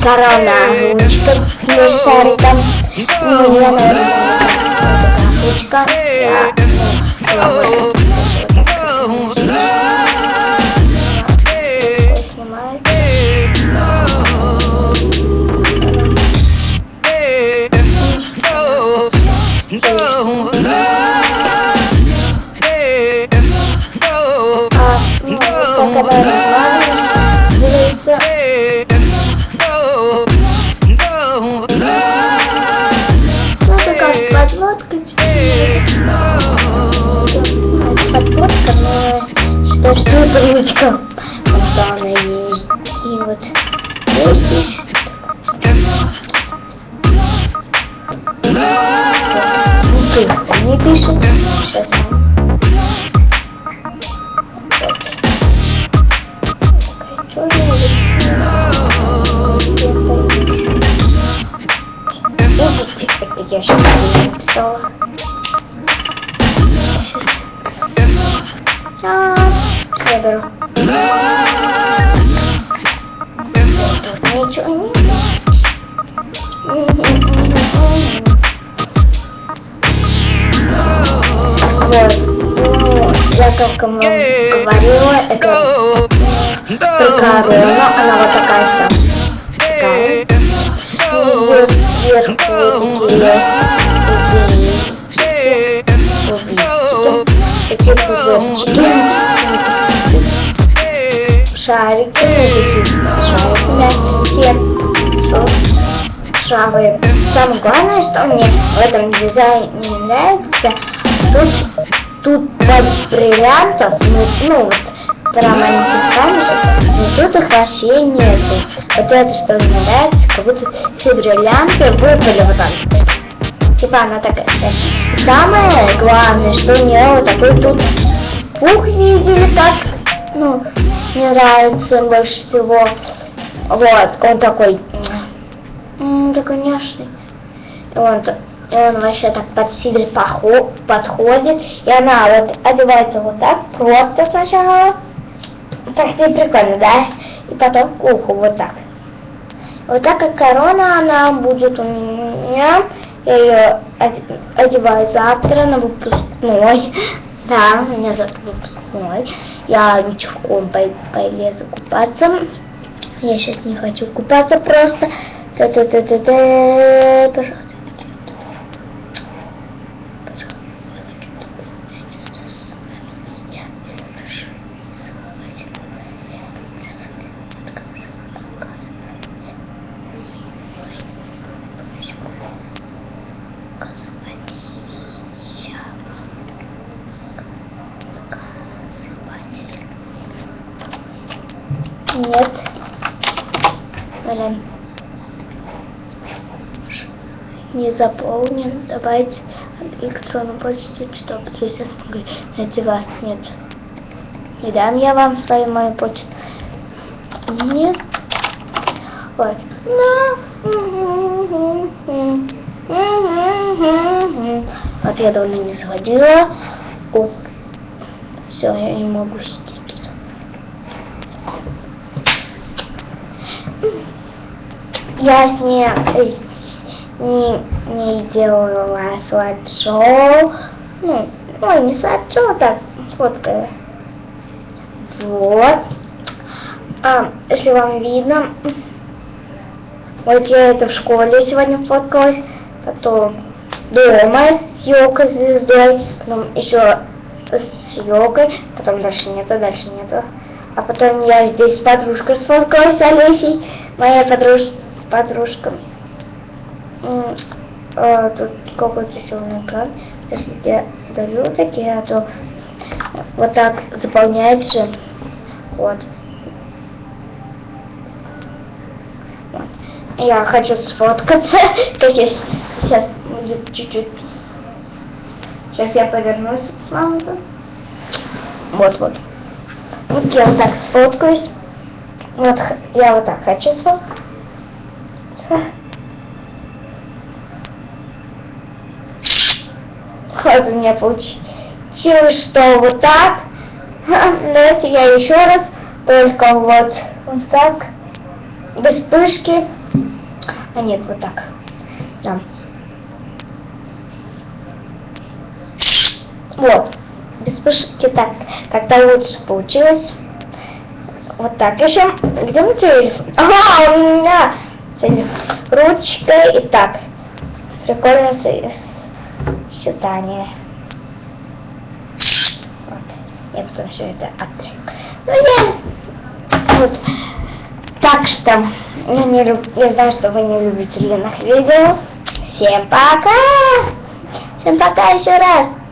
Корона, ручка, шариком, ручка, подводка, ручка, что она есть, и вот здесь не пишет, сейчас я сейчас написала. Я беру. Ничего не. Вот. Я как вам говорила, это только корона, она вот такая вся. Такая. Сверху такие пузырчики, шарики мягкие, шавы. Самое главное, что мне в этом дизайне нравится, тут под бриллиантов, ну вот прям маленьких камешек, но тут их вообще нету. Вот это что мне нравится, как будто все бриллианты выпали вот так. Типа она такая. Самое главное, что у нее вот такой тут пух видели, так, ну, мне нравится больше всего. Вот, он такой, такой няшный. Он вообще так под сидры подходит, и она вот одевается вот так, просто сначала. Так не прикольно, да? И потом к уху вот так. Вот так как корона, она будет у меня. Я ее одеваю завтра на выпускной. Да, у меня завтра выпускной. Я ручком полезу купаться. Я сейчас не хочу купаться просто. Пожалуйста. Нет. Блин. Не заполнен. Добавить электронную почту, чтобы друзья смогли найти вас. Нет. Не дам я вам свою мою почту. Нет. Вот. Вот я давно не заходила. О. Все, я не могу сидеть. Я с ней не делала слайд-шоу. Ну, не слайд-шоу, так, фоткаю. Вот. Если вам видно, вот я это в школе сегодня фоткалась, потом дома с йога-звездой, потом еще с йогой, потом дальше нету. А потом я здесь с подружкой сфоткалась, Олесей, моя подружка. Тут какой-то черный экран. Если я дарю такие, а то вот так заполняется. Вот. Я хочу сфоткаться, как я сейчас будет чуть-чуть. Сейчас я повернусь. Вот. Вот я вот так сфоткаюсь. Вот я вот так хочу сфоткаться. Вот у меня получилось, что вот так. Давайте я еще раз, только вот так, без вспышки. А нет, вот так. Да. Вот, без вспышки так, как-то лучше получилось. Вот так. Еще, где мой телефон? Ага, у меня с ручкой. И так, прикольно сочетание. Вот. Я потом все это оттрем. Ну я вот. Так что я знаю, что вы не любите длинных видео. Всем пока! Всем пока еще раз!